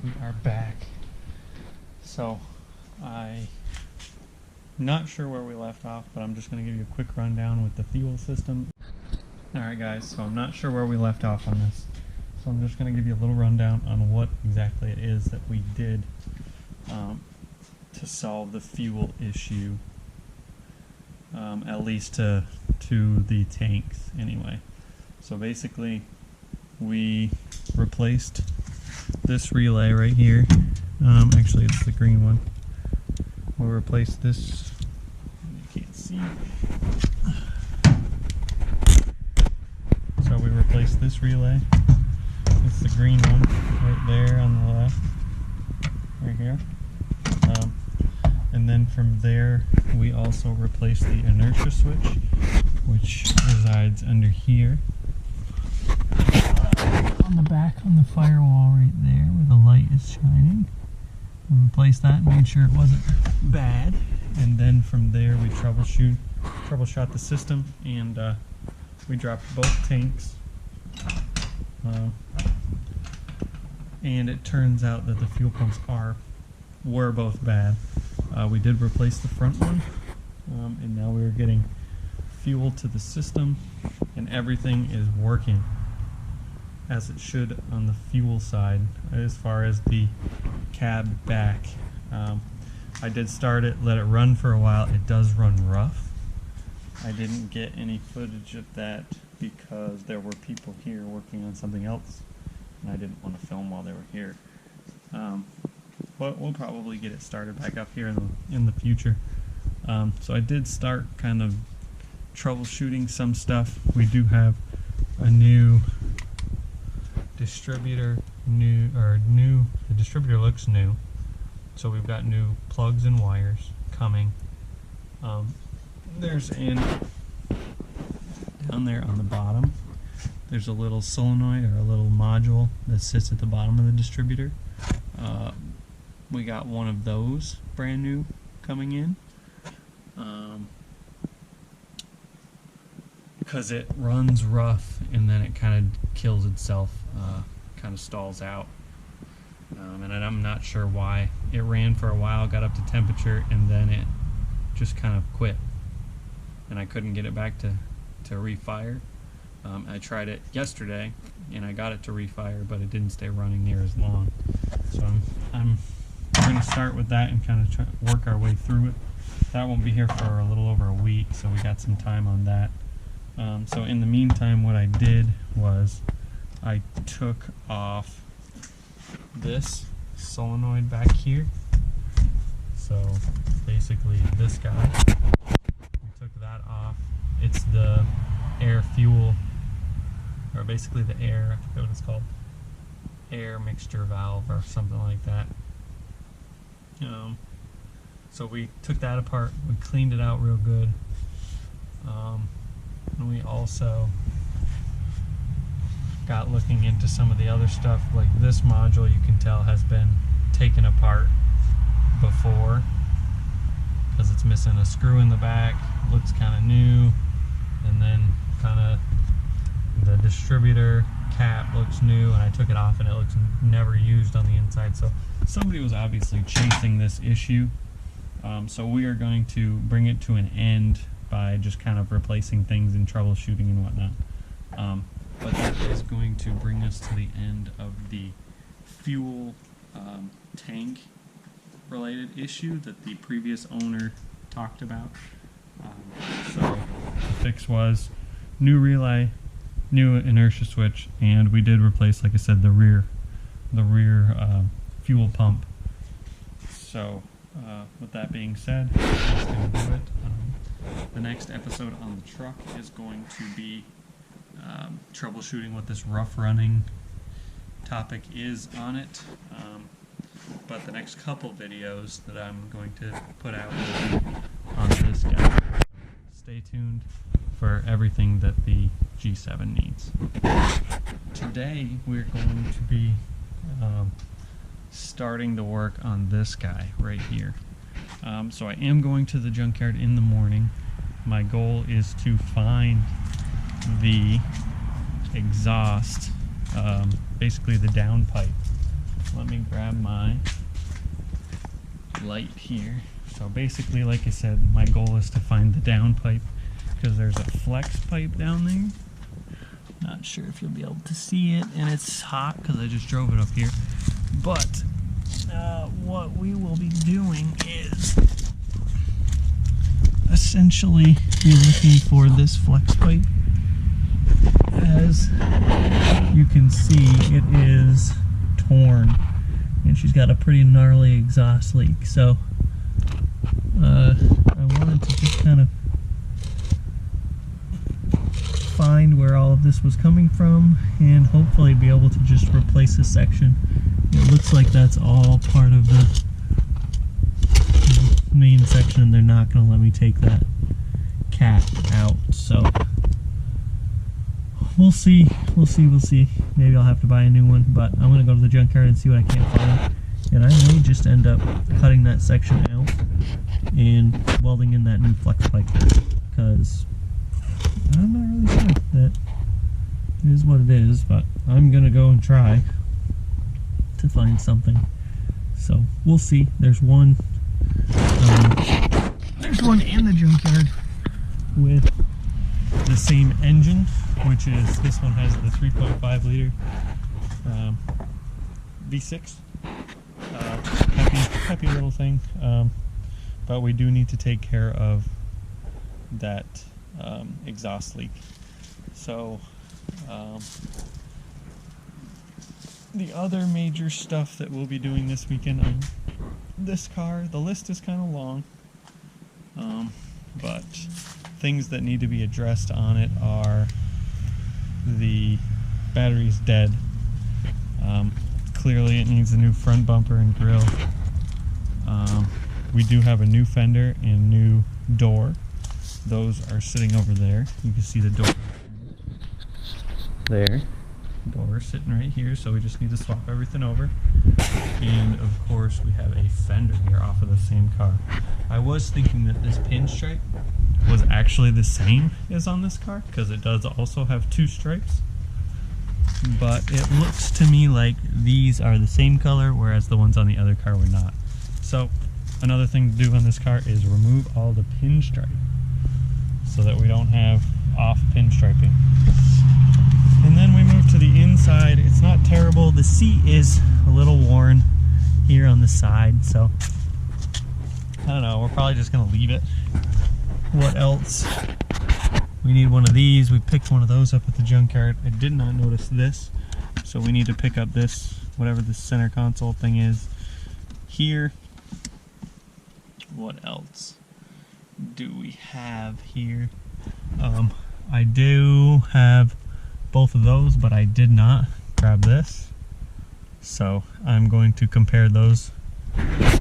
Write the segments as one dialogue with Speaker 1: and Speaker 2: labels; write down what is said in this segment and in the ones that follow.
Speaker 1: we are back. So, I'm not sure where we left off, but I'm just going to give you a quick rundown with the fuel system. Alright guys, so I'm not sure where we left off on this. So I'm just going to give you a little rundown on what exactly it is that we did to solve the fuel issue, at least to the tanks anyway. So basically, we replaced this relay right here. Actually, it's the green one. We'll replace this. You can't see. So we replaced this relay. It's the green one right there on the left, right here. And then from there, we also replaced the inertia switch, which resides under here. On the back, on the firewall right there where the light is shining. We replaced that and made sure it wasn't bad. And then from there we troubleshot the system, and we dropped both tanks. And it turns out that the fuel pumps were both bad. We did replace the front one, and now we're getting fuel to the system, and everything is working as it should on the fuel side as far as the cab back. I did start it, let it run for a while. It does run rough. I didn't get any footage of that because there were people here working on something else, and I didn't want to film while they were here. But we'll probably get it started back up here in the future. So I did start kind of troubleshooting some stuff. We do have a new distributor. The distributor looks new, so we've got new plugs and wires coming. There's down there on the bottom, there's a little solenoid or a little module that sits at the bottom of the distributor. We got one of those brand new coming in, because it runs rough and then it kind of kills itself, kind of stalls out, and I'm not sure why. It ran for a while, got up to temperature, and then it just kind of quit, and I couldn't get it back to refire. I tried it yesterday and I got it to refire, but it didn't stay running near as long. So we're going to start with that and kind of work our way through it. That won't be here for a little over a week, so we got some time on that. So in the meantime, what I did was I took off this solenoid back here. So basically this guy, we took that off. It's the air fuel, or basically the air, I forget what it's called, air mixture valve or something like that. So we took that apart, we cleaned it out real good, and we also got looking into some of the other stuff. Like this module, you can tell has been taken apart before because it's missing a screw in the back. Looks kind of new, and then kind of the distributor cap looks new, and I took it off and it looks never used on the inside. So somebody was obviously chasing this issue. So we are going to bring it to an end by just kind of replacing things and troubleshooting and whatnot. But that is going to bring us to the end of the fuel tank related issue that the previous owner talked about. So the fix was new relay, new inertia switch, and we did replace, like I said, the rear fuel pump. So with that being said, that's going to do it. The next episode on the truck is going to be troubleshooting what this rough running topic is on it. But the next couple videos that I'm going to put out will be on this guy. Stay tuned for everything that the G7 needs. Today we're going to be starting the work on this guy right here. So I am going to the junkyard in the morning. My goal is to find the exhaust, basically the downpipe let me grab my light here. So basically, like I said, my goal is to find the down pipe because there's a flex pipe down there. Not sure if you'll be able to see it, and it's hot because I just drove it up here. But what we will be doing is essentially be looking for this flex pipe. As you can see, it is torn, and she's got a pretty gnarly exhaust leak. So I wanted to just kind of find where all of this was coming from and hopefully be able to just replace this section. It looks like that's all part of the main section, and they're not going to let me take that cap out. So we'll see. Maybe I'll have to buy a new one, but I'm going to go to the junkyard and see what I can find. And I may just end up cutting that section out and welding in that new flex pipe, because I'm not really sure. That is what it is, but I'm going to go and try to find something. So we'll see. There's one in the junkyard with the same engine, which is, this one has the 3.5 liter V6. Happy little thing, but we do need to take care of that exhaust leak. So the other major stuff that we'll be doing this weekend on this car, the list is kind of long, but things that need to be addressed on it are the battery's dead. Clearly it needs a new front bumper and grille. We do have a new fender and new door. Those are sitting over there. You can see the door there. Door sitting right here, so we just need to swap everything over. And of course we have a fender here off of the same car. I was thinking that this pinstripe was actually the same as on this car, because it does also have two stripes, but it looks to me like these are the same color, whereas the ones on the other car were not. So another thing to do on this car is remove all the pinstripe so that we don't have off pinstriping. And then we move to the inside. It's not terrible. The seat is a little worn here on the side, so I don't know, we're probably just gonna leave it. What else? We need one of these. We picked one of those up at the junkyard. I did not notice this, so we need to pick up this, whatever this center console thing is here. What else do we have here? I do have both of those, but I did not grab this, so I'm going to compare those this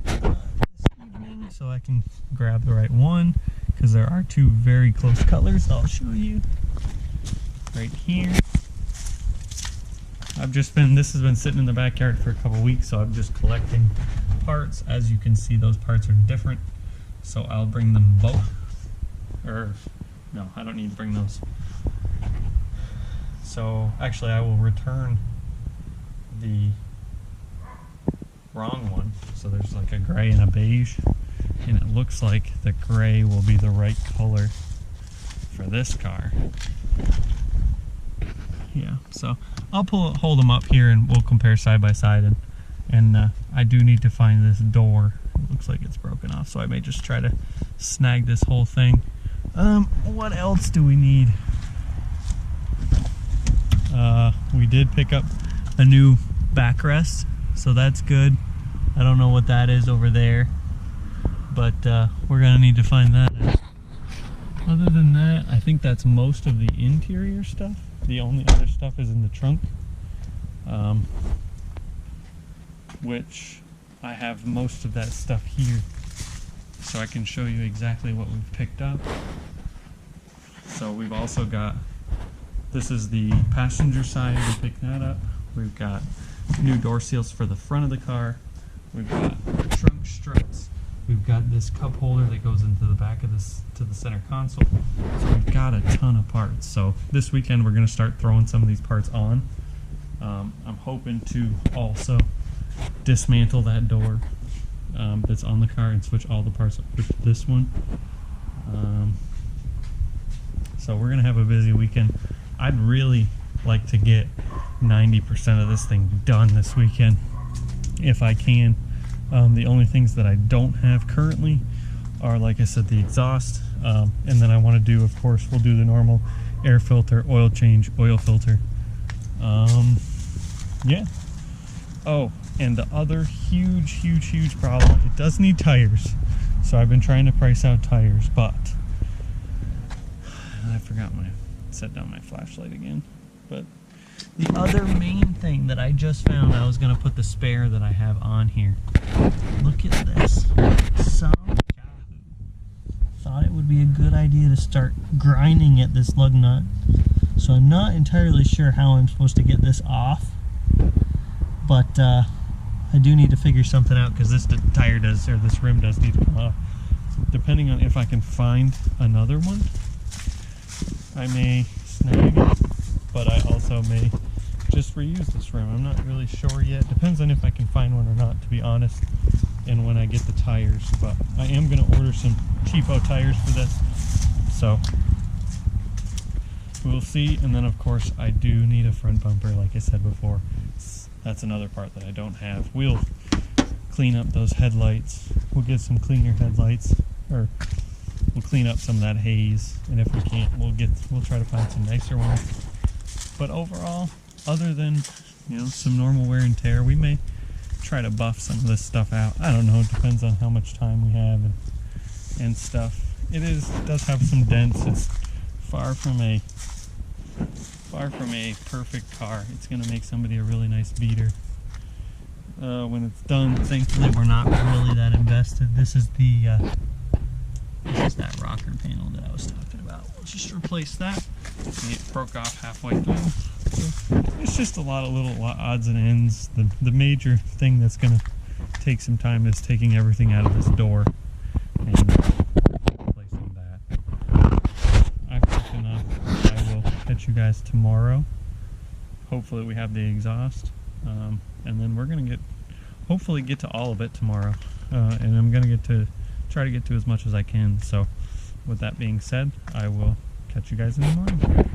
Speaker 1: evening so I can grab the right one, because there are two very close colors. I'll show you right here. This has been sitting in the backyard for a couple weeks, so I'm just collecting parts. As you can see, those parts are different, so I'll bring them both. Or no, I don't need to bring those. So actually I will return the wrong one. So there's like a gray and a beige, and it looks like the gray will be the right color for this car. Yeah, so I'll hold them up here and we'll compare side by side, and I do need to find this door. It looks like it's broken off, so I may just try to snag this whole thing. What else do we need? We did pick up a new backrest, so that's good. I don't know what that is over there, but we're gonna need to find that out. Other than that, I think that's most of the interior stuff. The only other stuff is in the trunk, which I have most of that stuff here, so I can show you exactly what we've picked up. So we've also got, this is the passenger side, we picked that up. We've got new door seals for the front of the car. We've got trunk struts. We've got this cup holder that goes into the back of this, to the center console. So we've got a ton of parts. So this weekend we're going to start throwing some of these parts on. I'm hoping to also dismantle that door that's on the car and switch all the parts over to this one. So we're gonna have a busy weekend. I'd really like to get 90% of this thing done this weekend if I can. The only things that I don't have currently are, like I said, the exhaust, and then I want to do, of course, we'll do the normal air filter, oil change, oil filter. Yeah. Oh, and the other huge problem, it does need tires. So I've been trying to price out tires, but I forgot set down my flashlight again. But the other main thing that I just found, I was going to put the spare that I have on here. Look at this. Thought it would be a good idea to start grinding at this lug nut. So I'm not entirely sure how I'm supposed to get this off. But I do need to figure something out, because this tire does, or this rim does need to come off. Depending on if I can find another one, I may snag it, but I also may just reuse this rim. I'm not really sure yet. Depends on if I can find one or not, to be honest, and when I get the tires. But I am going to order some cheapo tires for this, so we'll see. And then, of course, I do need a front bumper, like I said before. That's another part that I don't have. We'll clean up those headlights. We'll get some cleaner headlights, or we'll clean up some of that haze, and if we can't, we'll try to find some nicer ones. But overall, other than, you know, some normal wear and tear, we may try to buff some of this stuff out. I don't know, it depends on how much time we have and stuff. It does have some dents. It's far from a perfect car. It's gonna make somebody a really nice beater when it's done. Thankfully, we're not really that invested. This is that rocker panel that I was talking about. We'll just replace that. It broke off halfway through. So it's just a lot of little odds and ends. The major thing that's gonna take some time is taking everything out of this door and replacing that. I'm thinking I will catch you guys tomorrow. Hopefully we have the exhaust, and then we're gonna hopefully get to all of it tomorrow, and I'm gonna try to get to as much as I can. So with that being said, I will catch you guys in the morning.